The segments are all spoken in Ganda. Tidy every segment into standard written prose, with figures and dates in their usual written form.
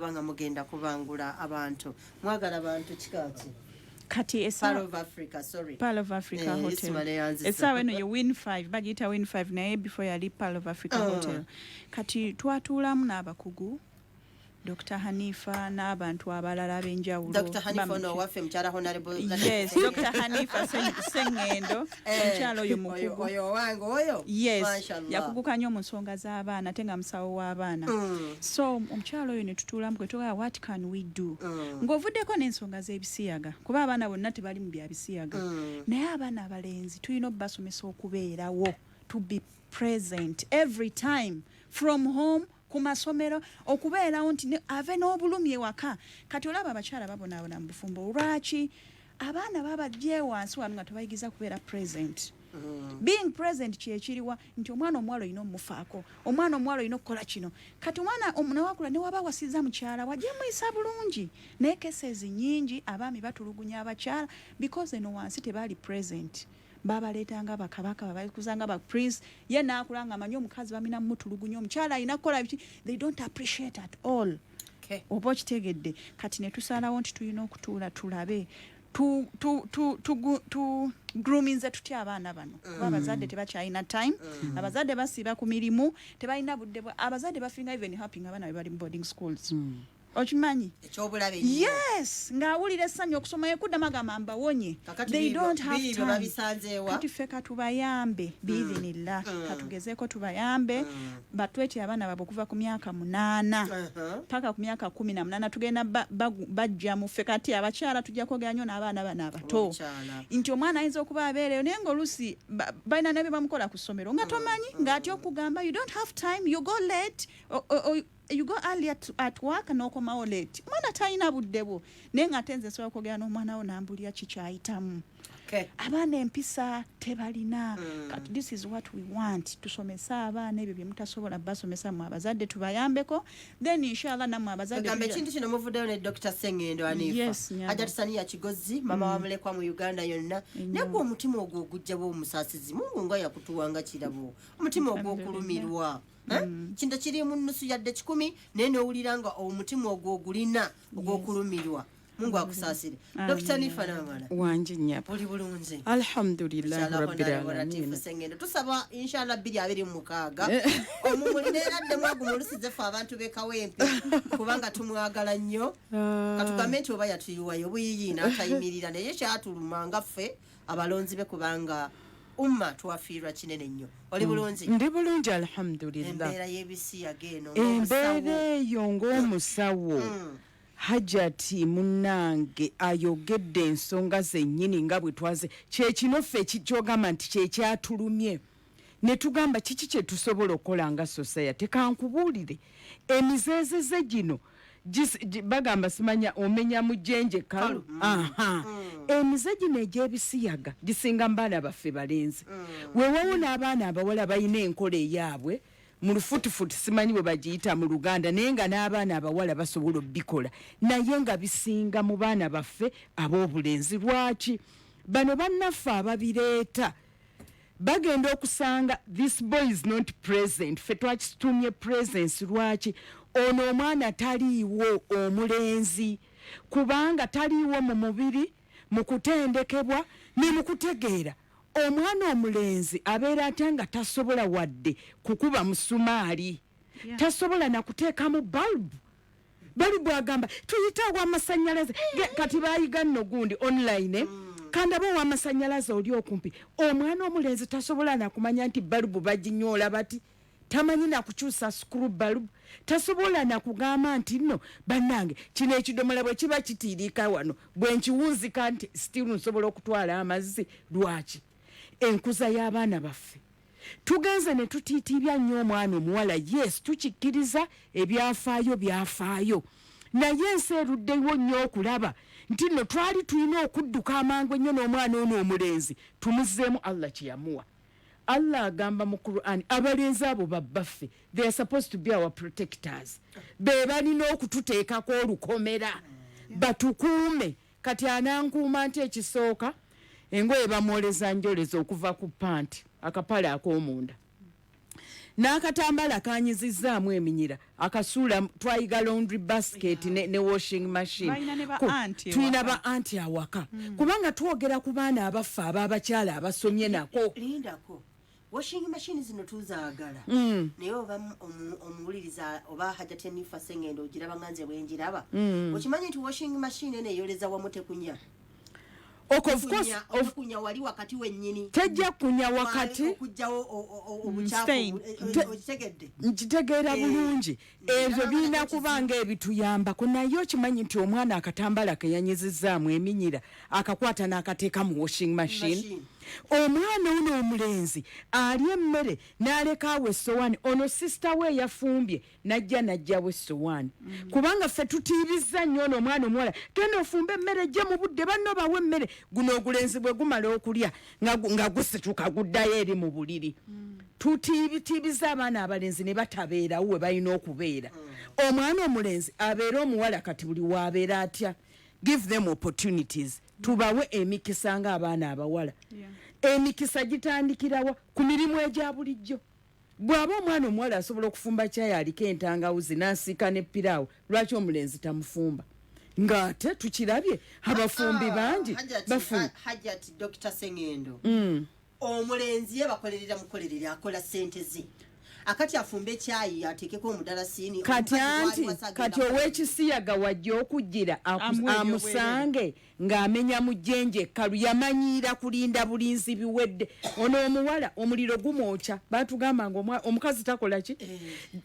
kubanga mugenda kubangula abantu mwagala abantu kikaki kati Pearl of Africa, sorry. Pearl of Africa Hotel. Esa when you win 5, bagita win 5 naye before you leave Pearl of Africa Hotel. Kati twatulamu n'abakugu Dr. Hanifa n'abantu abalala ab'enjawulo. Dr. Hanifa no waffe mchala honorable. Yes, Dr. Hanifa Sengendo mchala oyo mukugu. Oyo wange oyo. Yes. Mashallah. Yakuguka nnyo mu nsonga z'abaana tenga musawo w'abaana. So omukyalo oyo ne tutulamu kwe tugaa what can we do? Ng'ovuddeko n'ensonga z'ebisiyaga kuba abaana bonna tebali mu bya bisiyaga. Naye abaana abalenzi tulina obbasomesa okubeerawo to be present every time from home kumasomero okubeerawo nti ave n'obulumi ewaka kati olaba abakyala babonaabona mu bufumbo lwaki abaana babajje wansi wano nga tebayigiza kubeera present. Being present kyekiriwa nti omwana omuwala olina omufaako omwana omuwala olina okukola kino kati omwana omunawakula ne waba wasiza mukyala wajje muyisa bulungi naye cases nyingi abaami batulugunya abakyala because eno wansi tebaali present. Baba letanga bakabaka babakuzanga ba prince ye nakulanga amanyi omukazi bamina mutulugunyo omukyala ina kola biti they don't appreciate at all. Okay. Obo kitegedde kati ne tusalawo nti tulina okutuula tulabe groominze tutya abaana bano kuba abazadde tebakyalina time abazadde basiba ku mirimu tebalina budde abazadde bafinga even helping abaana be bali mu boarding schools. Ochimanyi ekyobulabe yes ngawulira essanyu okusoma yekudda magamba mbawonye they don't have time kati ffe katubayambe biidhinillah katugezeeko tubayambe batweti abaana babo okuva ku myaka 8 paka ku myaka 18 tugenda bajja mu ffe kati abakyala tujja kwogera nnyo n'abaana bano abato nti omwana ayinza okuba abeereyo naye ng'oluusi balina ne bye bamukola ku ssomero nga tomanyi ng'atya okugamba you don't have time you go late you go early at work n'okomawo late mwana talina budde bwo naye ng'ate nze nsobola kwogera n'omwana wo nambulira kikyayitamu abaana empisa tebalina kati this is what we want tusomese abaana ebyo bye mutasobola basomesa mu abazadde tubayambeko then inshallah namwe abazadde gambe kintu kino muvuddeyo ne Dr. Sengendo Hanifa Hajjat Shania Kigozi mama wa mulekwa mu Uganda yonna negwo omutima ogwo ogujja bw'omusaasizi Mungu nga yakutuwanga kirabo omutima ogwo okulumirwa kintu kiri mu nnusu yadde 10 naye n'owulira nga omutima ogwo ogulina ogw'okulumirwa Mungu akusaasire. Dr. Hanifa namala wanje nnyapa oli bulungi alhamdulillah rabbil alamin Sengendo tusaba inshallah 2026 omumulineeradde mwagumulusize fe abantu bekawempe kubanga tumwagala nnyo katugambe nti oba yatuyiwayo buyiyi n'atayimirira naye kyatulumanga ffe abalonzi be kubanga umma tuwafiirwa kinene nnyo oli bulungi ndi bulungi alhamdulillah embeera y'ebisiyaga eno embeera eyo ng'omusawo Hajjat munnange ayogedde ensonga zennyini nga bwe twaze kyekino ffe kyogamba nti kyekyatulumye ne tugamba kiki kye tusobola okukola nga society kankubuulire emizeezeze gino bagamba simanya omenya mujenje kalu emize gino egy'ebisiyaga gisinga mu baana baffe balenzi weewawo n'abaana abawala balina enkola eyaabwe mu lufutufutu simanyi bwe bagiyita mu Luganda naye nga n'abaana abawala basobola obbikola naye nga bisinga mu baana baffe ab'obulenzi lwaki bano bannaffe ababireeta bagenda okusanga this boy is not present ffe twakituumye presence lwaki ono omwana taliiwo omulenzi kubanga taliiwo mu mubiri mu kutendekebwa ne mu kutegeera omwana omulenzi abeera ate nga tasobola wadde kukuba musumaali tasobola nakuteekamu balubu agamba tuyitawo amasannyalaze kati baayiga nno gundi online kandaba ow'amasannyalaze oli okumpi omwana omulenzi tasobola nakumanya nti balubu baginyoola bati tamanyi nakukyusa sukulu balubu tasobola nakugamba nti nno bannange kino ekidomola bwe kiba kitiirika wano bwe nkiwunzika nti stiru nsobola okutwala amazzi lwaki enkuza y'abaana baffe tugenze ne tutiitibya nnyo omwana omuwala yes tukikkiriza ebyafaayo byafaayo naye ensi eruddeyo nnyo okulaba nti nno twali tulina okudduka amangu ennyo n'omwana ono omulenzi tumuzzeemu Allah kyeyamuwa Allah agamba mu Quran abalenzi abo babbaffe they are supposed to be our protectors be balina okututeekako olukomera batukuume kati anankuuma nti ekisooka engoye bamwoleza njoleza okuva ku panti akapale ak'omunda n'akatambala kanyizizaamu eminyira akasuula twayiga laundry basket ne washing machine tulina ba anti awaka kubanga twogera ku baana abafa ababakyala abasomye nako lindako washing machine zino tuzaagala naye oba omuwuliriza oba Hajjat enifa sengendo ogiraba nganze bwenjiraba okimanyi nti washing machine eno eyoleza wamu tekunya of course kunya wali wakati wennyini tejja kunya wakati okujjawo obucaafu nkitegeera bulungi ebyo birina kubanga ebituyambako naye okimanyi nti omwana akatambala keyanyizizaamu eminyira akakwata n'akateeka mu washing machine omwana ono omulenzi ali emmere n'aleka awo essowaani ono sisita we yafumbye najjawo essowaani kubanga ffe tutiibizza nnyo ono omwana omuwala genda ofumbe emmere ejje mu budde banno bawe emmere guno ogulenzi bwe gumala okulya nga gusituka guddayo eri mu buliri tutiibitiibiza abaana abalenzi ne batabeerawo we balina okubeera omwana omulenzi abeera omuwala kati buli waabeera atya give them opportunities tubawe emikisa ng'abaana abawala emikisa gitandikirawa ku mirimu egya bulijjo bw'aba omwana omuwala asobola okufumba cyayi aliko entangawuzi n'asiika ne piraawo lwaki omulenzi tamufumba ng'ate tukirabye abafumbi bangi Hajjat Dr. Sengendo omulenzi ye bakolerera mukolerere akola ssente ze akati afumbe cyayi ateekeko omudalasini kati ow'ekisiyaga wajja okujjira amusange ng'amenya mu jjenje ekkalu yamanyiira kulinda bulinzi biwedde ono omuwala omuliro gumwokya batugamba nga omukazi takola ki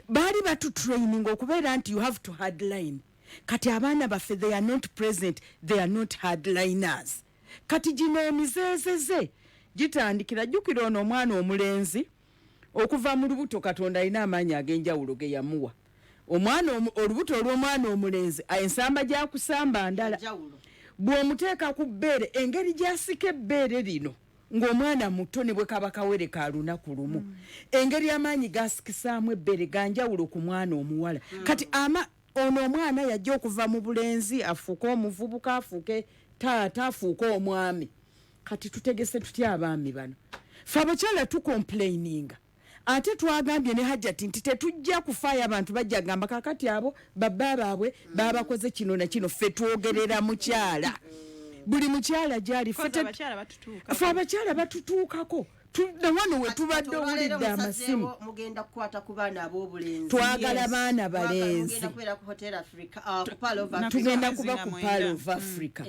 baali batutraining okubeera nti you have to hardline kati abaana baffe they are not present they are not hardliners kati gino emizeezeze gitandikira jjukira ono omwana omulenzi okuva mu lubuto Katonda alina amaanyi ag'enjawulo ge yamuwa olubuto olw'omwana omulenzi ensamba gyakusamba ndala bw'omuteeka ku bbeere engeri gy'asika ebbeere lino ng'omwana muto ne bwe kaba kawere ka lunaku lumu engeri amaanyi gasikisaamu ebbeere ganjawulo ku mwana omuwala kati ono omwana yajja okuva mu bulenzi afuuke omuvubuka afuuke taata afuuke omwami kati tutegese tutya abaami bano fe abakyala tukomplaininga ate twagambye ne Hajjat nti tetujja kufaayo abantu bajja gamba kakati abo babba baabwe babakoze kino na kino ffe twogerera mukyala buli mukyala gyali ffe abakyala batutuukako wano we tubadde owulidde amasimu mugenda kukwata ku baana ab'obulenzi twagala baana balenzi tugenda kuba ku Pearl of Africa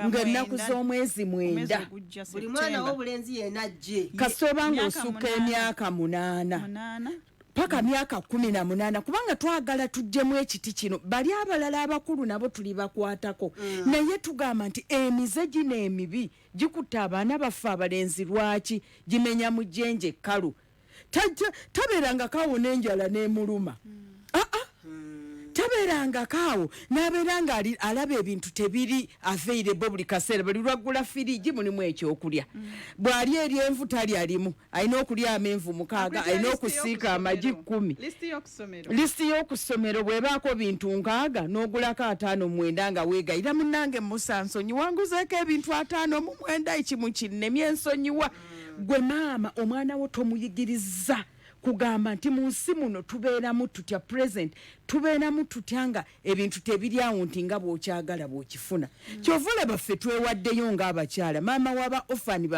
ng'ennaku z'omwezi 9 buli mwana w'obulenzi yena ajje kasoba ng'osukka emyaka 8 paka myaka 18 kubanga twagala tujjemu ekiti kino bali abalala abakulu nabo tuli bakwatako naye tugamba nti emize gino emibi gikutta abaana baffe abalenzi lwaki gimenya mu jjenje ekkalu tabeeranga kawo n'enjala n'emuluma tabeeranga kaawo n'abeera nga alaba ebintu tebiri available buli kaseera bali lwaggula firigi mulimu ekyokulya bw'ali eri envu tali alimu alina okulya amenvu 6 alina okusiika amagi 10 lisiti y'okusomero bw'ebaako bintu 6 n'ogulako 5 nga weegayira munnange Musa nsonyiwanguzeeko ebintu 5 ekimu kinnemye ensonyiwa gwe maama omwana wo tomuyigiriza kugamba nti mu nsi muno tubeeramu tutya present tubeeramu tutya nga ebintu tebiri awo nti nga bw'okyagala bw'okifuna kyova olaba ffe twewaddeyo ng'abakyala maama waba ofani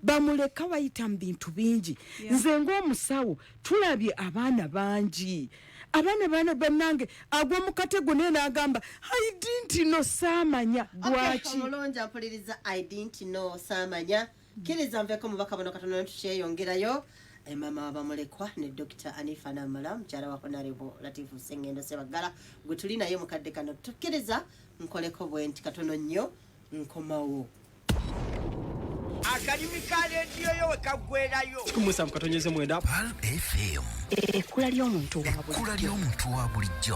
bamuleka bayita mu bintu bingi nze ng'omusawo tulabye abaana bangi abaana bannange agwa mu katego naye n'agamba I didn't know saamanya lwaki omulonji ampuliriza I didn't know saamanya kkiriza nveeko mubaka buno katono tukyeyongerayo mama bamulekwa ne Dr. Anifa Namala mkyala wa Honorable Latifu Sengendo Sebagala gwe tuli naye mukadde kano tukkiriza nkoleko bwenti katono nnyo nkomawo akalimi ka rediyo yo wekagwerayo kumusa mukatonyeze mwenda Pearl FM ekkula ly'omuntu wa bulijjo.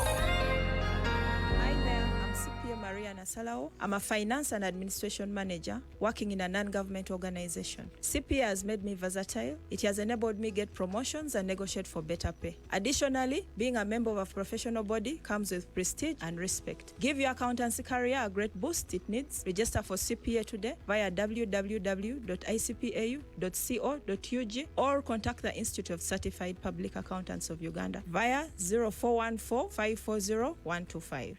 Hi there, I'm CPA Maria Omwana Salawo. I'm a finance and administration manager working in a non-government organization. CPA has made me versatile. It has enabled me get promotions and negotiate for better pay. Additionally, being a member of a professional body comes with prestige and respect. Give your accountancy career a great boost it needs. Register for CPA today via www.icpau.co.ug or contact the Institute of Certified Public Accountants of Uganda via 0414 540 125.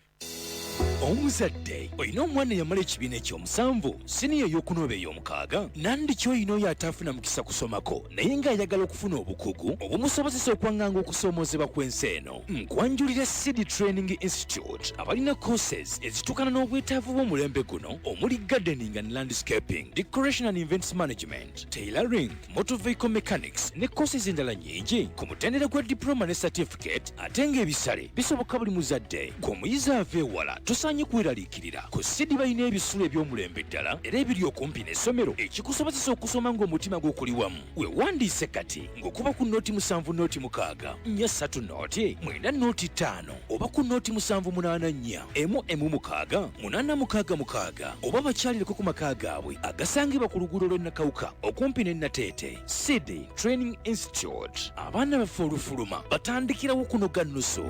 Omuzadde olina omwana yamala ekibiina ekyomusanvu siniya ey'okunooba ey'omukaaga nandiki olina oyo ataafuna mukisa kusomako naye ng'ayagala okufuna obukugu obumusobozesa okwaŋŋanga okusoomozebwa kw'ensi eno nkwanjulira Seed Training Institute abalina courses ezituukana n'obwetaavu bw'omulembe guno omuli gardening and landscaping, decoration and events management, tailoring, motor vehicle mechanics ne courses endala nnyingi ku mutendera gwa diploma ne certificate ate ng'ebisale bisoboka buli muzadde ng'omuyizi ava ewala tosaanye kweraliikirira ku Seed balina ebisulo eby'omulembe ddala era ebiri okumpi n'essomero ekikusobozesa okusoma ng'omutima gw'okuli wamu weewandiise kati ng'okuba ku nooti 7 nooti 6 3 nooti 9 nooti 5 oba ku nooti 784 6 866 oba bakyalireko ku maka gaabwe agasangibwa ku luguudo lw'e Nakawuka okumpi ne Nateete. Seed Training Institute abaana baffe olufuluma batandikirawo kunoga nnusu.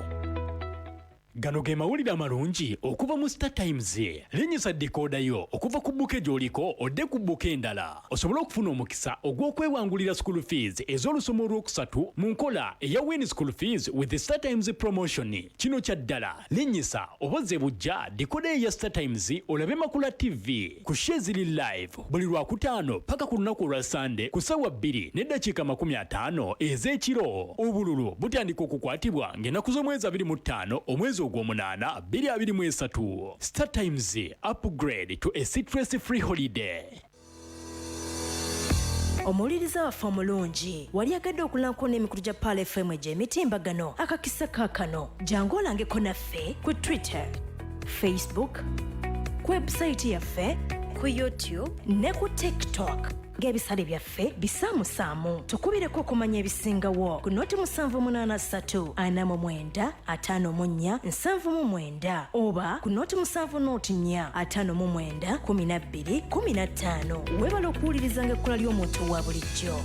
Gano ge mawulire amalungi okuva mu Star Times. Linnyisa dekoda yo okuva ku buke gy'oliko odde ku buke endala osobole okufuna omukisa ogw'okwewangulira school fees ez'olusoma olwokusatu mu nkola eya Win School Fees with the Star Times promotion. Kino kya ddala linnyisa oboze bujja dekoda ya Star Times olabe Makula TV ku shares ziri live buli Lwakutaano paka ku lunaku lwa Sunday ku ssaawa 2:50 ez'ekiro. Obululu butandika okukwatibwa ng'ennaku z'omwezi 25 omwezi ogw'omunaana 2023. Star Times upgrade to a citrus-free holiday. Omuwuliriza waffe omulungi wali agadde okulanko n'emikulu gya Pal FM egy'emitimbagano akakisa kaakano jangu olangeko naffe ku Twitter, Facebook, ku website yaffe, ku YouTube ne ku TikTok ng'ebisale byaffe bisaamusaamu. Tukubireko okumanya ebisingawo ku nooti 783 49 54 79 oba ku nooti 74 59 12 15. Weebala okuwulirizanga ekkola ly'omuntu wa bulijjo.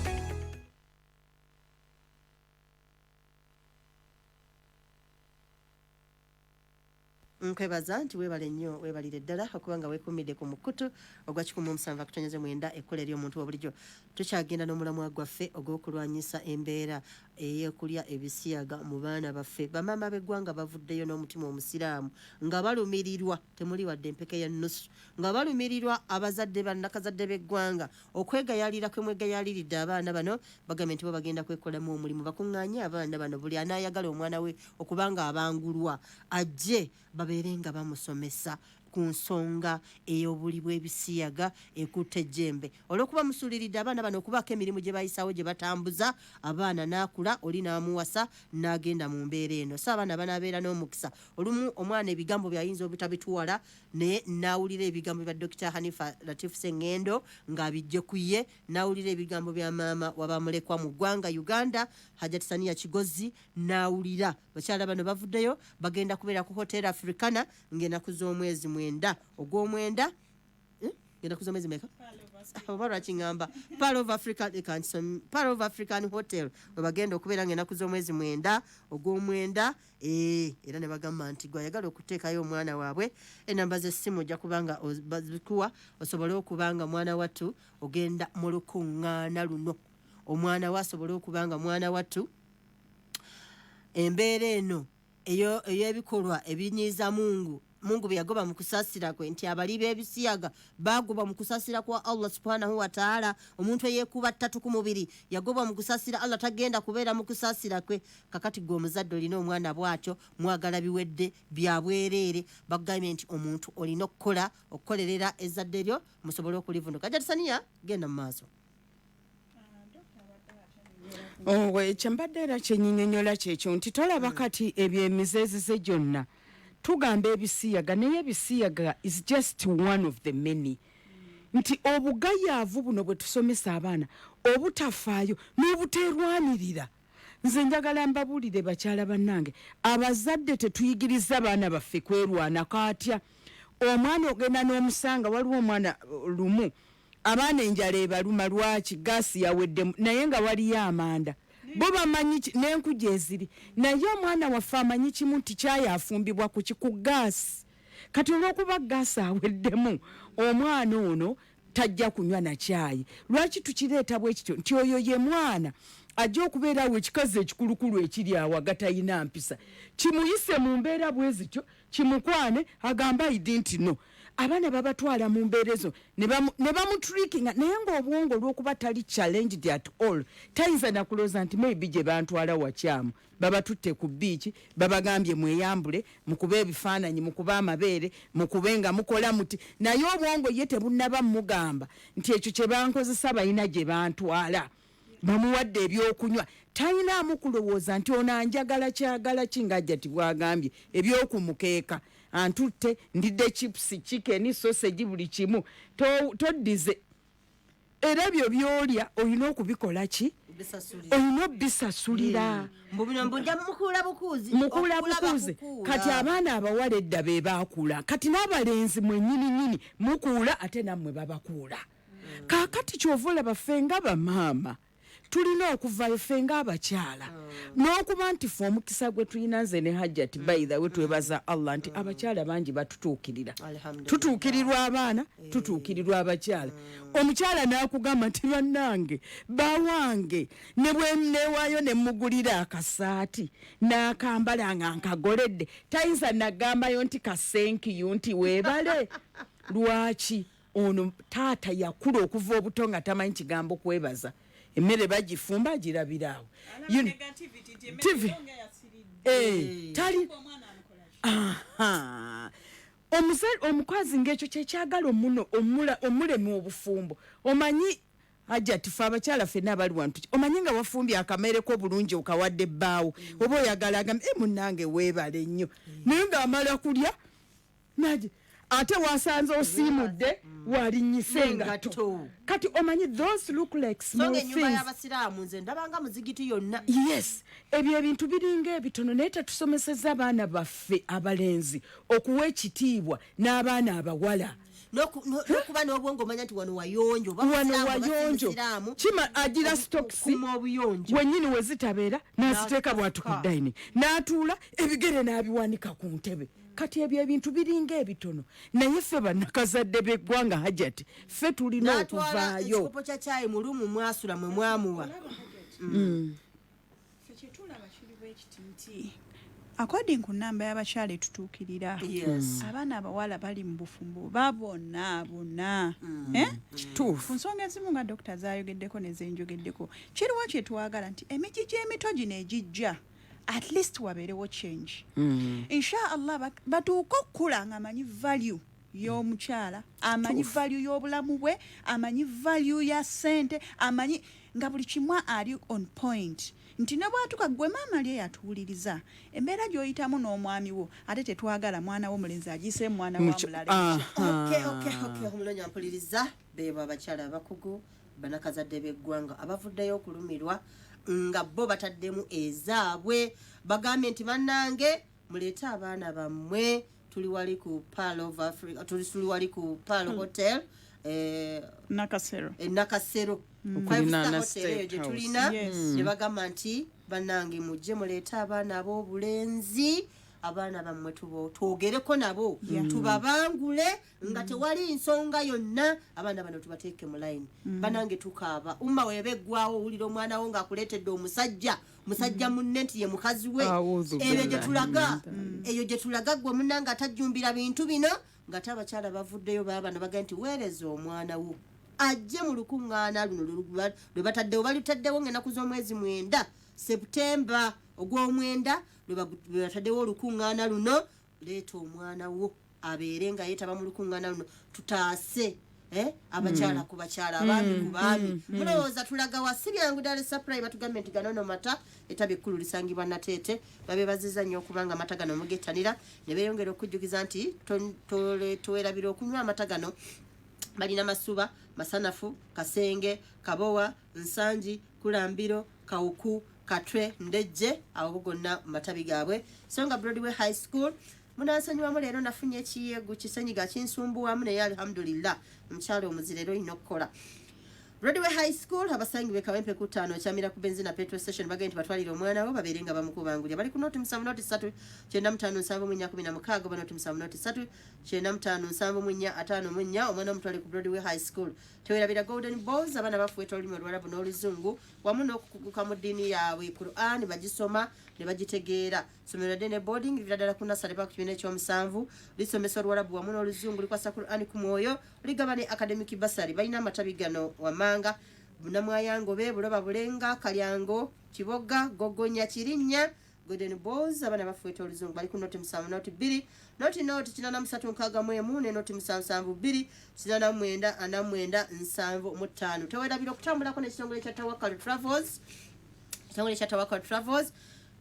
Nkwebaza nti weebale nnyo weebalire ddala okubanga weekuumidde ku mukutu ogwa 17 ekkola ery'omuntu wabulijjo. Tukyagenda n'omulamwa gwaffe ogw'okulwanyisa embeera ey'okulya ebisiyaga mu baana baffe. Bamaama b'eggwanga bavuddeyo n'omutima omusiraamu nga balumirirwa temuli wadde empeke ya nnusu nga balumirirwa abazadde bannakazadde b'eggwanga okwegayaalira kwe mwegayaliridde abaana bano bagambye nti bo bagenda kwekolamu omulimu bakuŋŋaanye abaana bano buli anaayagala omwana we okubanga abangulwa ajje babeere nga bamusomesa ku nsonga ey'obuli bw'ebisiyaga ekutte ejjembe olw'okuba musuuliridde abaana bano okubaako emirimu gye bayisaawo gye batambuza abaana n'akula oli n'amuwasa n'agenda mu mbeera eno. So abaana banaabeera n'omukisa olumu omwana ebigambo byayinza obutabituwala naye n'awulira ebigambo bya Dr. Hanifa Latif Sengendo ng'abijje ku ye n'awulira ebigambo bya maama wabamulekwa mu ggwanga Uganda Hajjat Shania Kigozi n'awulira bakyala bano bavuddeyo bagenda kubeera ku Hotel Africana ng'ennaku z'omwezi ogw'omwenda genda kuzomezi meka obalwa kingamba Pearl of African Hotel bagenda okubeera ng'ennaku z'omwezi 9 ogw'omwenda era ne bagamba nti gwayagala okuteekayo omwana waabwe enamba z'essimu ojja kubanga bazikuwa osobole okubanga mwana wattu ogenda mu lukuŋŋaana luno omwana we asobole okubanga mwana wattu embeera eno ey'ebikolwa ebinyiiza Mungu byagoba mu kusaasira kwe nti abali b'ebisiyaga bagoba mu kusaasira kwa Allah subhanahu wa ta'ala. Omuntu eyeekuba 3 ku mubiri yagoba mu kusaasira Allah tagenda kubeera mu kusaasira kwe. Kakati gwe omuzadde olina omwana bw'atyo mwagala biwedde bya bwereere bagambye nti omuntu olina okukolerera ezzadde lyo musobole okulivunduka. Hajjat Shania genda mu maaso. Kyembadde era kyenyinyonyola kyekyo nti tolaba kati ebyo emizeezize gyonna tugamba ebisiyaga naye ebisiyaga is just one of the many. Nti obugayaavu buno bwe tusomesa abaana obutafaayo n'obuteerwanirira. Nze njagala mbabuulire bakyala bannange abazadde tetuyigiriza abaana baffe kwerwanako atya omwana ogenda n'omusanga waliwo omwana lumu abaana enjala ebaluma lwaki gaasi yaweddemu naye nga waliyo amanda bo bamanyi n'enkuja eziri naye omwana waffe amanyi kimu nti kyayi afumbibwa ku kiku gaasi kati olw'okuba gaasi aweddemu omwana ono tajja kunywa na kyayi lwaki tukireeta bwe kityo nti oyo ye mwana ajja okubeerawo ekikazi ekikulukulu ekiri awo agatayina mpisa kimuyise mu mbeera bwe zityo kimukwane agamba idi nti no abaana babatwala mu mbeera ezo ne bamuturikinga naye ng'obwongo olw'okuba tali challenged at all tayinza nakulooza nti maybe gye bantwala wakyamu babatutte ku biiki babagambye mweyambule mukube ebifaananyi mukube amabeere mukube nga mukola muti naye obwongo ye tebunnaba mugamba nti ekyo kye bankozesa balina gye bantwala bamuwadde ebyokunywa tayinaamu kulowooza nti ono anjagala kyagala kingajja tibwagambye ebyokumukeeka antutte ndidde chips chicken sausage buli kimu toddize era ebyo byolya olina okubikola ki olina obisasulira mukula bukuuzi kati abaana abawala edda be baakula kati n'abalenzi mwennyininyini mukuula ate nammwe babakuula kaakati kyova olaba ffe nga bamaama tulina okuvayo ffe ng'abakyala n'okuba nti ffe omukisa gwe tulina nze ne Hajjat by the way twebaza Allah nti abakyala bangi batutuukirira tutuukirirwa abaana tutuukirirwa abakyala omukyala n'akugamba nti bannange bawange ne bwe nneewaayo ne mugulira akasaati n'akambala nga nkagoledde tayinza nagambayo nti kasenkiyu nti weebale lwaki ono taata yakula okuva obuto nga tamanyi kigambo kwebaza emmere bagifumba agirabiraawo tali omukazi ng'ekyo kyekyagala omulemu obufumbo omanyi Hajjat ffe abakyala ffenna abali wantu omanyi nga wafumbye akamereko bulungi okawadde ebbaawo oba oyagala agambe munnange weebale nnyo naye ng'amala kulya ate wasanze osiimudde walinnyise engato kati omanyi those look like small things yes ebyo ebintu biringa ebitono naye tetusomeseza abaana baffe abalenzi okuwa ekitiibwa n'abaana abawala nokuba n'obwongo omanya nti wano wayonjo kima agira stokisi wennyini we zitabeera n'aziteeka bwatu ku dayini n'atuula ebigere n'abiwanika ku ntebe kati ebyo ebintu biringa ebitono naye ffe bannakazadde b'eggwanga Hajjat ffe tulina okuvaayo ekikopo kya caayi mu lumu mwasula mwe mwamuwa kyetulaba kiri bwekiti nti according ku nnamba y'abakyala etutuukirira abaana abawala bali mu bufumbo babonaabona ku nsonga ezimu nga dokita zaayogeddeko nezenjogeddeko kiriwo kyetwagala nti emigigi emito gino egijja at least wabeerewo change inshallah batuuka okukula nga amanyi value y'omukyala amanyi value y'obulamu bwe amanyi value ya ssente amanyi nga buli kimu ali on point nti ne bwatuka gwe maama ali yatuwuliriza embeera gy'oyitamu n'omwami wo ate tetwagala mwana wo mulenzi agiise mwana wa mulala omulonya mpuliriza beebo abakyala abakugu banakazadde b'eggwanga abavuddeyo okulumirwa nga bo bataddemu ezaabwe bagambye nti bannange muleete abaana bammwe tuli wali ku Pearl of Africa tuli wali ku Pearl Hotel Nakasero 5-star hotel eyo gye tulina ne bagamba nti bannange mujje muleete abaana ab'obulenzi abaana bammwe twogereko nabo tubabangule nga tewali nsonga yonna abaana bano tubateeke mu layini banange tukaaba umma webeggwawo owulira omwana wo ng'akuleetedde omusajja munne nti ye mukazi we eyo gye tulaga gwe munnange atajjumbira bintu bino nga te abakyala bavuddeyo baabana bagaa nti weereza omwana wo ajje mu lukuŋŋaana luno lwe bataddewo balitaddewo ng'ennaku z'omwezi 9 Septemba ogw'omwenda lwe bataddewo olukuŋŋaana luno leeta omwana wo abeere nga yeetaba mu lukuŋŋaana luno tutaase abakyala ku bakyala abaami ku baami mulowooza tulaga wa si byangu ddala supply batugambye nti gano no mata etabi ekkulu lisangibwa Nateete babeebaziza nnyo okubanga amata gano mugettanira ne beeyongera okujjukiza nti towerabira okunywa amata gano balina masuba masanafu kasenge kabowa nsangi kulambiro kawuku katwe ndejje abo gonna matabi gaabwe so nga Broadway High School munansonyiwamu leero nafunye ekiyegu kisenyiga kinsumbuwamu naye alhamdulillah omukyalo omuzirero ino okukola Broadway High School abasangi bekawempe ku 5 kyamira ku benzina petrol station bagenda batwalira omwana wo baberenga bamukubangulya bali ku noti 7 noti 3 95 munya 16 banoti 7 noti 3 95 munya 5 munya omwana omutwale ku Broadway High School tewerabira golden balls abana bafueta olulimi olwarabu n'oluzungu wamu n'okukuguka mu ddiini yaabwe Quran bagisoma ne bagitegeera somero dene boarding liradala ku nasale pa ku kibiina ekyomusanvu lisomesa olwarabu wamu n'oluzungu likwasa Quran ku mwoyo ligaba ne academic bursary balina amatabi gano wamanga bunamwayangobe buloba bulenga kalyango kiboga gogonya kirinnya golden balls abana bafueta oluzungu bali ku noti 7 noti 2 noti 83 ne noti 772 7 tewerabira okutambulako n'ekitongole kya Tawakal Travels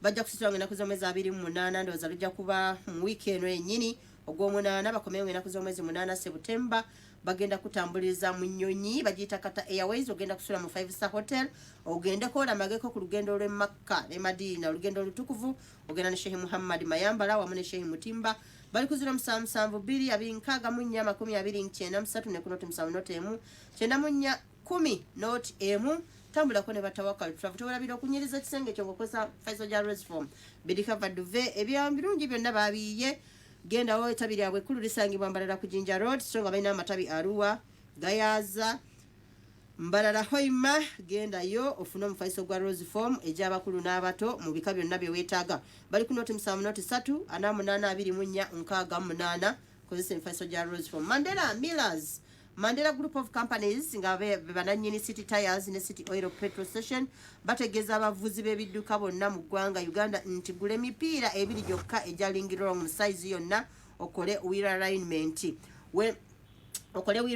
bajja kusitwanga ennaku z'omwezi 28 ndowooza lujja kuba mu wiikendi yennyini ogw'omunaana bakomewo ennaku z'omwezi 8 Septemba bagenda kutambuliriza mu nnyonyi bagiyita Kata Airways ogenda kusula mu 5-star hotel ogenda kola mageko ku lugendo lw'e Makka ne Madina olugendo olutukuvu ogenda ne Sheikh Muhammad Mayambala wamu ne Sheikh Mutimba bali kuzira 772 abinkaga munya 29 ne kunoti 7 noti 1 kyenda munya 10 noti 1 tambula ko ne Tawakal Travel tewalabira okunyiriza kisenge kyo ngokosa Faisal Jarrah's form bidika vaduve ebyambirungi byonna babiye genda wo etabiri abwe kulu lisangibwa Mbalala ku Jinja Road songa balina amatabi Arua Gayaza Mbalala Hoima genda yo ofuna mu Faisal Jarrah's form ejabakulu n'abato mu bika byonna bye weetaaga bali ku noti 7 noti 3 8 munya 68 kozesa Faisal Jarrah's form Mandela Group of Companies nga bananyini City Tires ne City Oil Petrol Station bategeza abavuzi b'ebidduka bonna mu ggwanga Uganda nti gule mipiira ebiri gyokka ejalingirwa mu size yonna okole wheel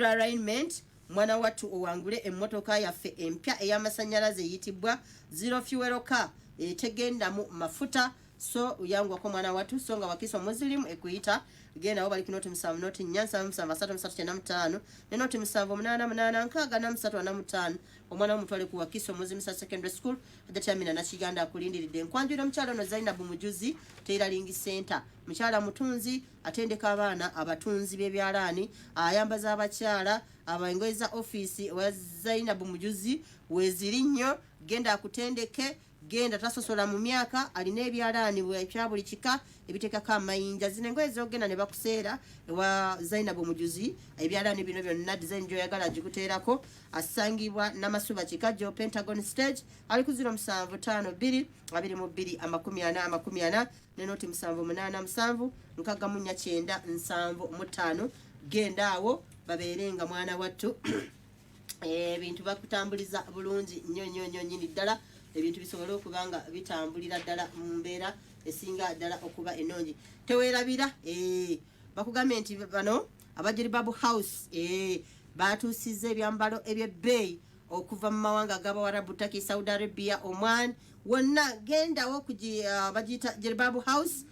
alignment mwana wattu owangule emmotoka yaffe empya ey'amasannyalaze eyitibwa Zero Fuel Car etegenda mu mafuta so uyangwako mwana wattu so nga wakiso muslim ekuyita genda wo bali ku noti 7 noti 4 ne noti 7 omwana omutwale ku wakiso muslim secondary school ajatamina na kiganda akulindiridde nkwanjira omukyalo no Zainabu Mujuzi Tailoring Center mukyala mutunzi atendeka abaana abatunzi b'ebyalaani ayambaza abakyala abaingoza office wa Zainabu Mujuzi weziri nnyo genda akutendeke genda tasosola mu myaka alina ebyalaani bya buli kika ebitekako amayinja zinengo ezogenda ne bakuseera wa Zainabu Mujuzi ebyalaani bino byonna design gyoyagala gikuteerako asangibwa n'amasuba kikajjo Pentagon Stage ali ku 0752 22 ne noti 787 nkagamunya 975 genda awo babeerenga mwana wattu ebintu bakutambuliza bulungi nnyo nyini ddala ebintu bisobola okubanga bitambulira ddala mu mbeera esinga ddala okuba ennungi teweerabira bakugambe nti bano abajiri Babu House batuusiza ebyambalo ebyebbeeyi okuva mu mawanga ag'Abawarabu Turkey, Saudi Arabia, Oman wonna gendawo bagiyita Babu House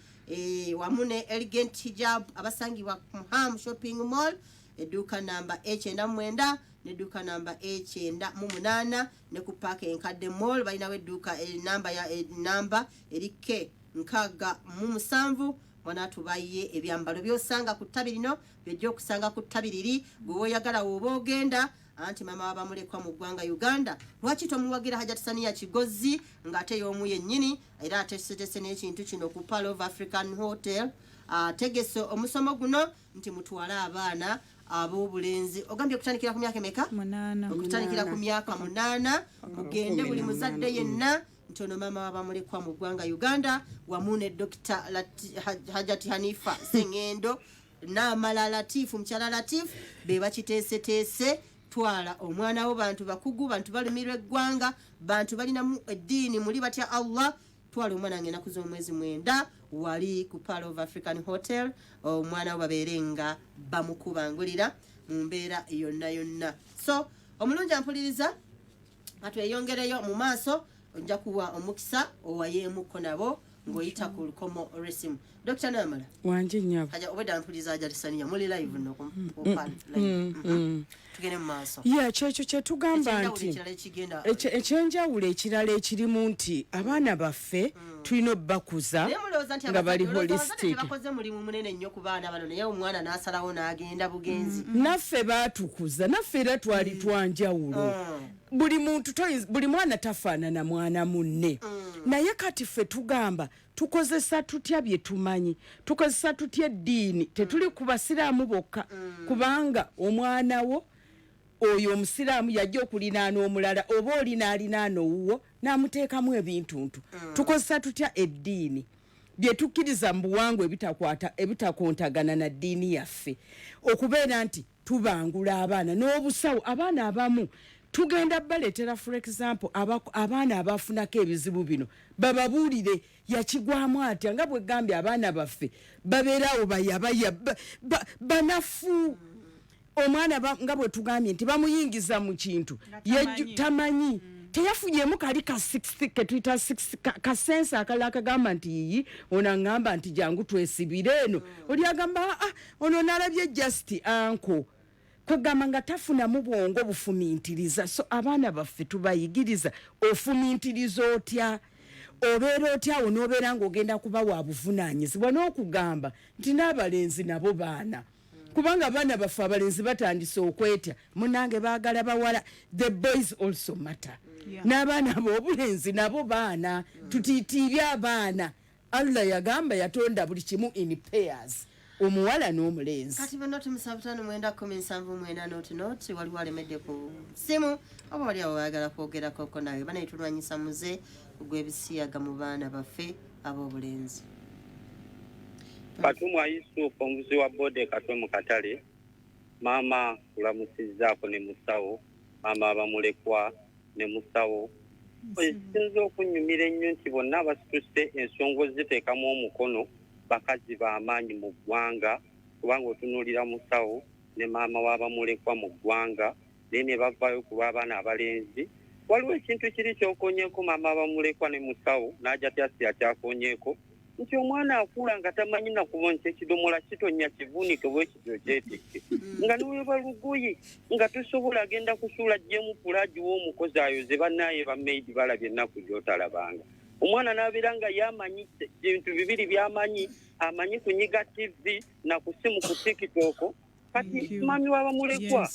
wamu ne Elegant Hijab abasangibwa mu Ham Shopping Mall edduuka namba 9 nedduuka namba 9 ne ku Park Enkadde Mall balinawo edduuka namba erike 67 wanatubaye ebyambalo byosanga ku ttabi lino byojja okusanga ku ttabi liri gwe oyagala woba ogenda anti mama wabamulekwa mu ggwanga Uganda lwaki tomuwagira Hajjat Shania Kigozi ng'ate y'omu yennyini era ateesetese n'ekintu kino ku Pearl of African Hotel tegese omusomo guno nti mutwale abaana ab'obulenzi ogambye okutandikira ku myaka emeka? 8 okutandikira ku myaka 8 mugende buli muzadde yenna ntono mama wabamulekwa mu ggwanga Uganda wamu ne Dr. Hajjat Hanifa Sengendo n'amala Latifu mukyala Latifu be bakiteeseteese twala omwana wo bantu bakugu bantu balumirwa eggwanga bantu balinamu eddiini muli batya Allah twala omwana ngena kuza omwezi 9 wali ku Pearl of African Hotel omwana wo babeerenga bamukubangulira mu mbeera yonna so omulungi ampuliriza atweyongereyo mu maaso ojja kuwa omukisa owayeemuko nabo ng'oyita ku lukomo resimu Dr. Namala wanje nnyabo aja obeda mpuliriza Hajjat Shania muli live no tugende mu maaso kyekyo kye tugamba nti ekyenjawulo ekirala ekirimu nti abaana baffe tulina obbakuza nga bali holistic. Bakoze mulimu munene nnyo ku baana bano naye omwana n'asalawo n'agenda bugenzi. Naffe baatukuza, naffe era twali twanjawulo. Buli mwana tafaanana mwana munne. Naye kati ffe tugamba tukozesa tutya bye tumanyi, tukozesa tutya eddiini, tetuli ku basiraamu bokka kubanga omwana wo oyo omusiraamu yajja okulinaana omulala oba olinaalinaana owuwo n'amuteekamu ebintuntu. Tukozesa tutya eddiini bye tukkiriza mu buwangwa ebitakontagana na ddiini yaffe, okubeera nti tubangula abaana n'obusawo. Abaana abamu tugenda baleetera for example abaana abafunako ebizibu bino bababuulire yakigwamu atya, nga bwe gambye abaana baffe babeerawo bayabaya banafu. Omwana nga bwe tugambye nti bamuyingiza mu kintu tamanyi, teyafunyemu kali ka 6 ke tuyita 6 kasensa akalala akagamba nti yiyi ono aŋŋamba nti jangu twesibire eno, oli agamba ono nalabye just anko, kwegamba nga tafunamu bwongo bufumiintiriza. So abaana baffe tubayigiriza ofumiintiriza otya, obeera otyawo n'obeera ng'ogenda kuba wa buvunaanyizibwa, n'okugamba nti n'abalenzi nabo baana, kubanga abaana baffe abalenzi batandise okwetya munange baagala bawala. The boys also matter. N'abaana ab'obulenzi nabo baana, tutiitiibye abaana. Allah yagamba yatonda buli kimu in pairs, omuwala n'omulenzi. Kati banoti 75979 waliwo alemedde ku simu oba wali awo bayagala kwogerako nawe banayitulwanyisa muze ogw'ebisiyaga mu baana baffe ab'obulenzi. Katumu Yusufu omuzi wa bode katwe mu katale, maama kulamusizzaako ne musawo, maama abamulekwa ne musawo. Ekisinza okunyumira ennyo nti bonna basituse ensonga ziteekamu omukono bakazi b'amaanyi mu ggwanga, kubanga otunuulira musawo ne maama w'abamulekwa mu ggwanga naye ne bavaayo ku lw'abaana abalenzi. Waliwo ekintu kiri kyokonyeeko maama abamulekwa ne musawo n'Hajjat akyakonyeeko nti omwana akula nga tamanyi na kubonsa ekidomola kitonya kivuunike bwekityo kyetekke nga niweba lugoye nga tosobola agenda kusuula jjemu pulaaji w'omukozi ayoze bannaye bamaidi balabye ennaku gy'otalabanga. Omwana n'abeera nga yamanyi bintu bibiri byamanyi, amanyi kunyiga TV na ku simu ku TikTok. Kati mami w'abamulekwa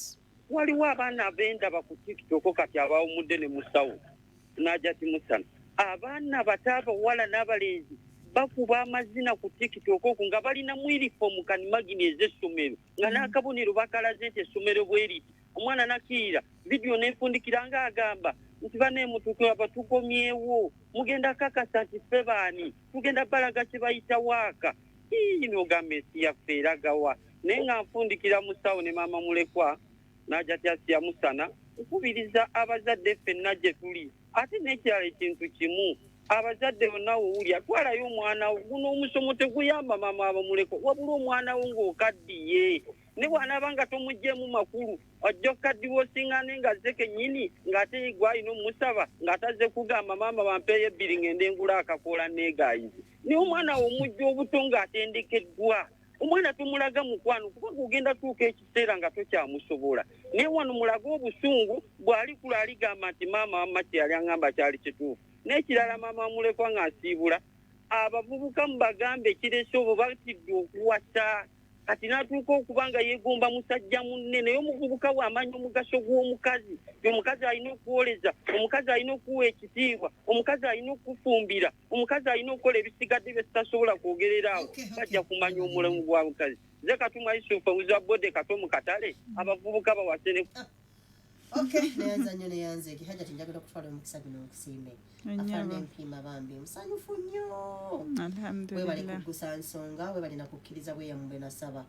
waliwo abaana abendaba ku TikTok kati abawumudde ne musawo n'Hajjat musana. Abaana bataabawala n'abalenzi bakuba amazina ku TikTok oku nga balina mu uniform kanimagini ez'essomero nga n'akabonero bakalaze nti essomero bweriti. Omwana nakiira vidiyo neefundikira nga agamba nti baneemutuke abatukomyewo mugenda kakasa nti ffe baani tugenda balaga kye bayita waaka. N'ogamba ensi yaffe eragawa. Naye nga nfundikira musawo ne maama mulekwa n'Hajjat musana nkubiriza abazadde ffenna gye tuli. Ate n'ekirala ekintu kimu, abazadde bonna wowulya twalayo omwana wo guno omusomo teguyamba maama abamulekwa wabula omwana wo ng'okaddiye. Ne bw'anaaba nga tomuggyemu makulu ojja okaddiwa osiŋŋane nga zze kennyini ng'ate gwalina omusaba ng'atazze kugamba maama bampeeyo ebbiri ngende ngula akakoola neegaayizi. Naye omwana wo omujja obuto ng'atendekeddwa. Omwana tumulaga mukwano kubanga ogenda tuuka ekiseera nga tokyamusobola. Naye wano mulaga obusungu bw'alikula aligamba nti maama wamma kye yali aŋŋamba kyali kituufu. N'ekirala maama mulekwa ng'asiibula abavubuka mubagambe ekirese obwo batidde okuwasa. Kati n'atuuka okuba nga yeegomba musajja munne, naye omuvubuka bw'amanya omugaso gw'omukazi, omukazi alina okuwoleza, omukazi alina okuwa ekitiibwa, omukazi alina okufumbira, omukazi alina okukola ebisigadde bye tutasobola kwogereraawo, bajja kumanya omulamu gwa mukazi. Nze Katuma Yusufu omuzi wa bode katwe mu katale abavubuka bawase. Neyanza nnyo neyanzeki Hajjat njagala okutwala omukisa guno okusiime afande empima bambi musanyufu nnyo. Webali kuggusa nsonga, webali nakukkiriza bweyamubwe nasaba.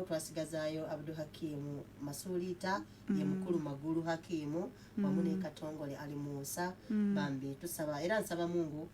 Twasigazaayo Abdul Hakimu Masuulita ye mukulu Magulu Hakimu wamu ne Katongole Ali Musa bambi tusaba era nsaba Mungu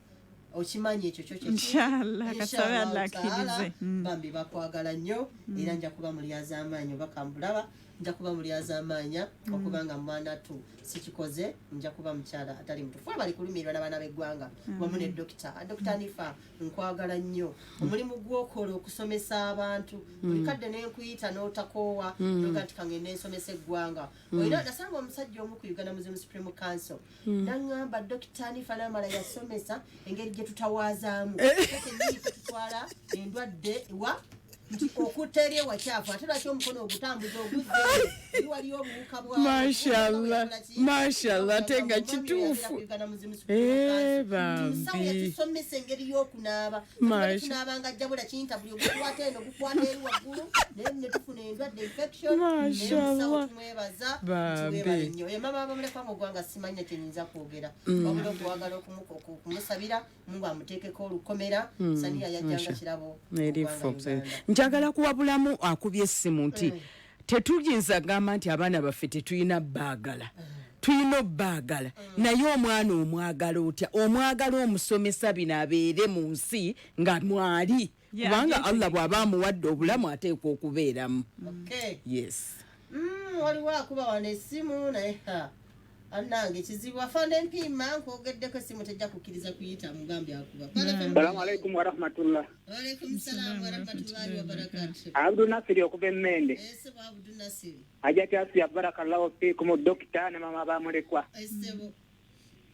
okimanyi ekyo kyo inshallah kasabe Allah akirize bambi bakwagala nnyo era nja kuba mulyaza amaanyi bakambulaba nja kuba mulyaza amaanya okubanga mwana tu sikikoze nja kuba mkyala atali mutufu bali kulumirwa n'abaana b'eggwanga wamu ne Dr. Nifa nkwagala nnyo omulimu gw'okola okusomesa abantu buli kadde n'enkuyita n'otakoowa noga nti kangende nsomesa eggwanga olina nasanga omusajja omu ku Uganda Muslim Supreme Council n'aŋŋamba Dr. Nifa n'amala yasomesa engeri gye tutawaazaamu tutwala endwadde wa nti okuteerye wakyafu ate lwaki omukono ogutambuza oguzze waliyo obuwuka mashallah tenga kituufu musawo yatusomesa engeri y'okunaaba tunaabanga ajja bula kiyinta buli ogukwata eno gukwata eri waggulu naye ne tufuna endwadde infection musawo tumwebaza tuweebale nnyo ye mama abamulekwa mu ggwanga simanya kyenyinza kwogera wabula okuwagala okumusabira mungu amuteekeko olukomera Shania yajjanga kirabo njagala kuwabulamu akubye essimu nti tetuyinza gamba nti abaana baffe tetulina baagala tulina obbaagala naye omwana omwagala otya omwagala omusomesa bino abeere mu nsi nga mwali kubanga Allah bw'aba amuwadde obulamu ateekwa okubeeramu yes waliwo akuba wano essimu naye annange kizibu afande mpima nkwogeddeko essimu tejja kukkiriza kuyita mugambi akuba Assalamu alaikum wa rahmatullah. Wa alaikum salam wa rahmatullahi wa barakatuh. Abdul Nasiri okuva Emmende. Sebo Abdul Nasiri. Hajjat asiya barakallahu fiikum dokita ne mama bamulekwa. Sebo.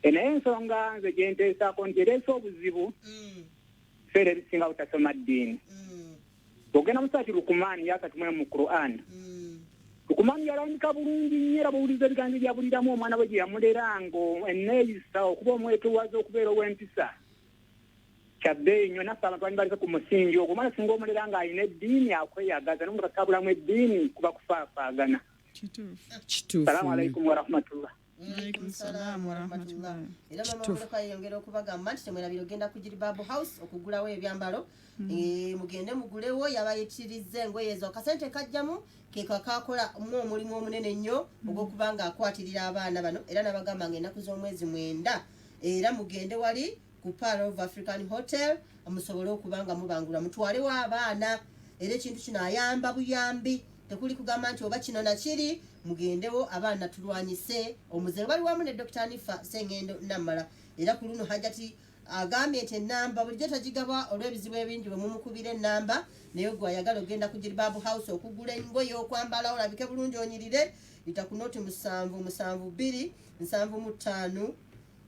Naye ensonga nze gye nteesaako nti ereese obuzibu fere ebisinga butasoma ddiini. Bw'ogenda mu Surati Lukumaani yakatume mu Qur'an. Lukumaani yalawunika bulungi nnyo era bw'owuliza ebigambo by'abuliramu omwana we gye yamulera ngo enneeyisa okuba omwetowaze okubeera ow'empisa. Kyabbeeyi nnyo naffe abantu bali balese ku musingi ogwo omwana singa omulera ng'alina eddiini akweyagaza n'omuntu atabulamu eddiini kuba kufaafaagana. Kituufu. Salaamu alaikum wa rahmatullah. Alaikum salaam wa rahmatullah. Era mama mulekwa yongera okubagamba nti temwerabira ogenda ku Jiribabu House okugulawo ebyambalo mugende mugulewo yabayitiriza engoye ezo akasente kajjamu kekakola omulimu omunene nnyo ogw'okubanga akwatirira abaana bano era nabagamba ng'ennaku z'omwezi 9 era mugende wali ku Pearl of African Hotel musobole okubanga mubangula mutwalewo abaana era ekintu kino ayamba buyambi tekuli kugamba nti oba kino nakiri mugendewo abaana tulwanyise omuzere bali wamu ne Dr. Nifa Sengendo Namala era ku luno Hajjati agambye nti ennamba bulijjo tagigaba olw'ebizibu ebingi bwe mumukubira ennamba naye gwe ayagala ogenda ku Jiribabu House okugula engoye okwambala olabike bulungi onyirire ita ku noti 772 75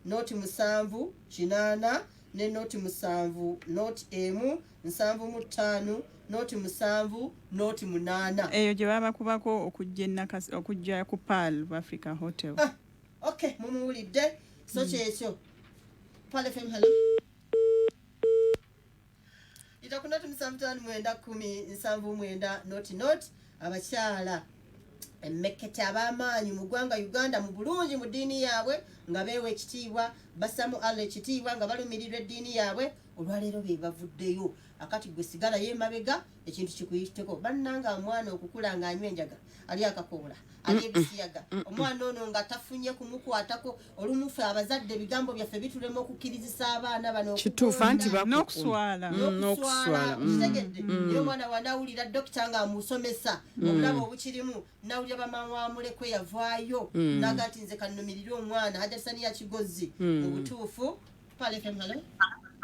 noti 7 8 ne noti 7 noti emu 75 noti 7 noti 8 eyo gye baba kubako okujja ku Pearl of Africa Hotel. Okay mumuwulidde so kyekyo Pale FM hello ita kunoti 7 noti abakyala emmekete ab'amaanyi mu ggwanga Uganda mu bulungi mu ddiini yaabwe nga beewa ekitiibwa basamu Allah ekitiibwa nga balumirirwa eddiini yaabwe olwaleero be bavuddeyo akati gwe sigala yemabega ekintu kikuyiteko bannanga omwana okukula ng'anywa enjaga ali akakoola ali ebisiyaga omwana ono nga tafunye kumukwatako olumufe abazadde ebigambo byaffe bitulema okukkirizisa abaana bano kituufu anti n'okuswala kitegedde naye omwana wanawulira dokita ng'amusomesa obulabo obukirimu nawulira bamama wamulekwe yavaayo naga nti nze kannumirire omwana Hajjat Shania Kigozi mu butuufu Pale FM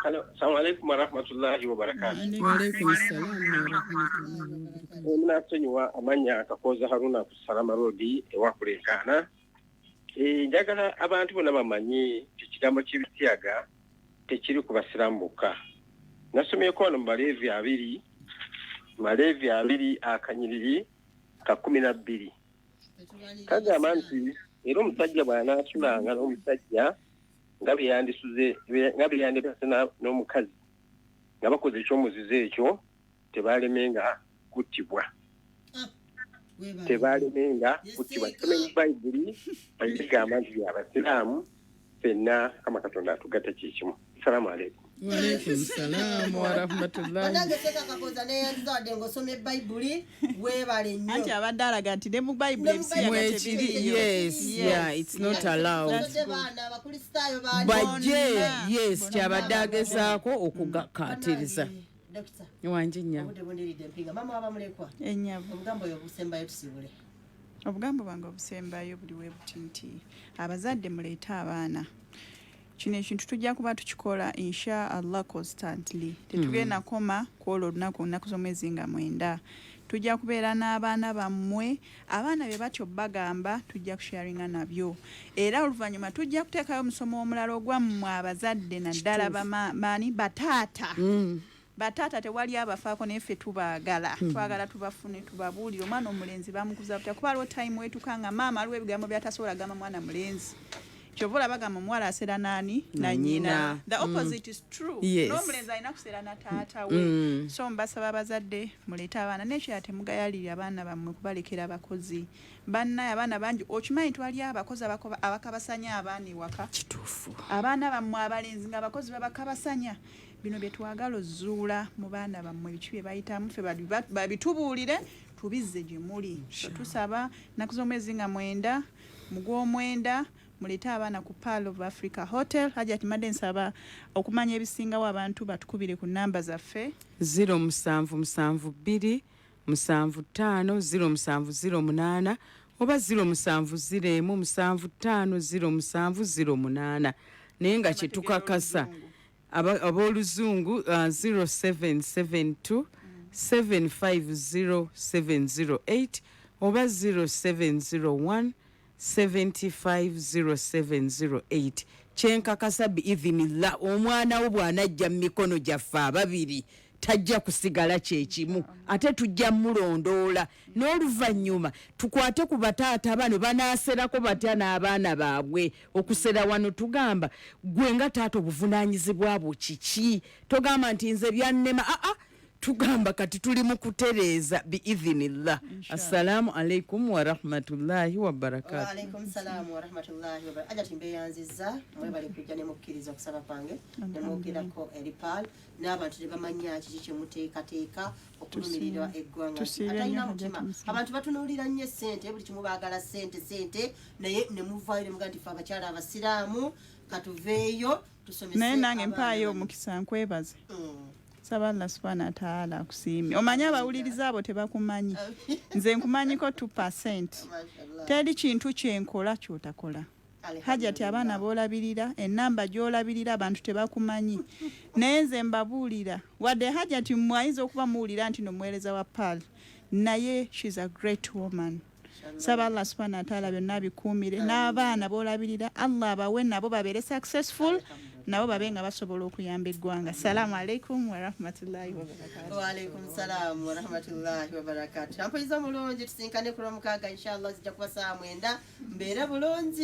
hello. Assalamu alaikum wa rahmatullahi wa barakatuh. Wa alaikum salaam wa rahmatullahi wa barakatuh. Munasonyiwa amanya akakoza Haruna ku Salama Road ewakulekana. Njagala abantu bonna bamanyi ekigambo ky'ebisiyaga tekiri ku basirambuka. Nasomyeko wano mu Malevi 2 akanyiriri ka 12. Kagamba nti era omusajja bw'anaasulanga n'omusajja nga byeyandibase n'omukazi nga bakoze ekyomuzizo ekyo tebalemenga kuttibwa kimenyi bayibuli bagamba nti byabasiraamu ffenna kama katonda atugatta kyekimu. Assalamu alaikum. Wa alaikum salaam wa rahmatullahi. Banange teka kakoza neyanzadde ng'osoma ebayibuli weebale nnyo anti abadde alaga nti ne mu bayibuli ebisiyaga tebiriyo. Yeah, it's not allowed. Bajje yes kyabadde agezaako okugakaatiriza Dokita wanje nnya obudde bundiridde mpinga mama abamulekwa ennyabo obugambo oyo obusembayo tusibule obugambo bwange obusembayo buli webuti nti abazadde muleeta abaana kino ekintu tujja kuba tukikola insha Allah constantly tetugenda koma kwolwo olunaku z'omwezi nga 9 tujja kubeera n'abaana bammwe abaana be batyo bagamba tujja kusharinga nabyo era oluvannyuma tujja kuteekayo omusomo omulala ogwammwe abazadde naddala bamaani bataata tewali abafaako naye ffe tubaagala twagala tubafune tubabuulire omwana omulenzi bamukuza butya kuba aliwo time wetukanga maama aliwo ebigambo byatasobola gamba mwana mulenzi kyovola bagamba omuwala aseera naani nanyina the opposite is true n'omulenzi alina kuseera na taata we so mbasaba abazadde muleete abaana nekyo temugayalirira abaana bammwe kubalekera abakozi bannaye abaana bangi okimanyi twali abakozi abakabasanya abaana ewaka kituufu abaana bammwe abalenzi nga abakozi babakabasanya bino bye twagala ozuula mu baana bammwe biki bye bayitamu ffe babitubuulire tubizze gye muli tusaba nnaku z'omwezi nga 9 mu gw'omwenda muleete abaana ku Pearl of Africa Hotel. Hajjat madde nsaba okumanya ebisingawo abantu batukubire ku namba zaffe 0772 75 0708 oba 0701750708 naye nga kye tukakasa ab'oluzungu 0772 750708 oba 0701 750708 kyenkakasa biidhinillah omwana wo bw'anajja mu mikono gyaffe ababiri tajja kusigala kyekimu ate tujja mulondoola n'oluvannyuma tukwate ku bataata bano banaaserako batya n'abaana baabwe okusera wano tugamba gwe nga taata obuvunaanyizibwa bwo kiki togamba nti nze byannema tugamba kati tuli mu kutereeza biidhinillah. Assalamu alaikum wa rahmatullahi wa barakatuh. Wa alaikum salam wa rahmatullahi wa barakatuh. Hajjat mbeyanziza mwebale kujja ne mukkiriza okusaba kwange ne mwogerako eri Pearl n'abantu ne bamanya kiki kye muteekateeka okulumirirwa eggwanga atalina mutima abantu batunuulira nnyo ssente buli kimu baagala ssente naye ne muvaayo ne mugaa nti ffe abakyala abasiraamu katuveeyo tusomese naye nange mpaayo omukisa nkwebaze saba Allah subhanahu wa ta'ala akusiimye omanye abawuliriza abo tebakumanyi nze nkumanyiko 2% teri kintu kyenkola kyotakola Hajjat abaana boolabirira ennamba gy'olabirira abantu tebakumanyi naye nze mbabuulira wadde Hajjat mwayinza okuba muwulira nti n'omuweereza wa Pearl naye she's a great woman saba Allah subhanahu wa ta'ala byonna bikuumire n'abaana boolabirira Allah abawe nabo babeere successful nabo babe nga basobola okuyamba eggwanga. Assalamu alaikum wa rahmatullahi wa barakatuh. Wa alaikum salam wa rahmatullahi wa barakatuh. Ampoiza mulungi tusinkane ku Lwomukaaga inshallah zijja kuba saa 9 mbeera bulungi.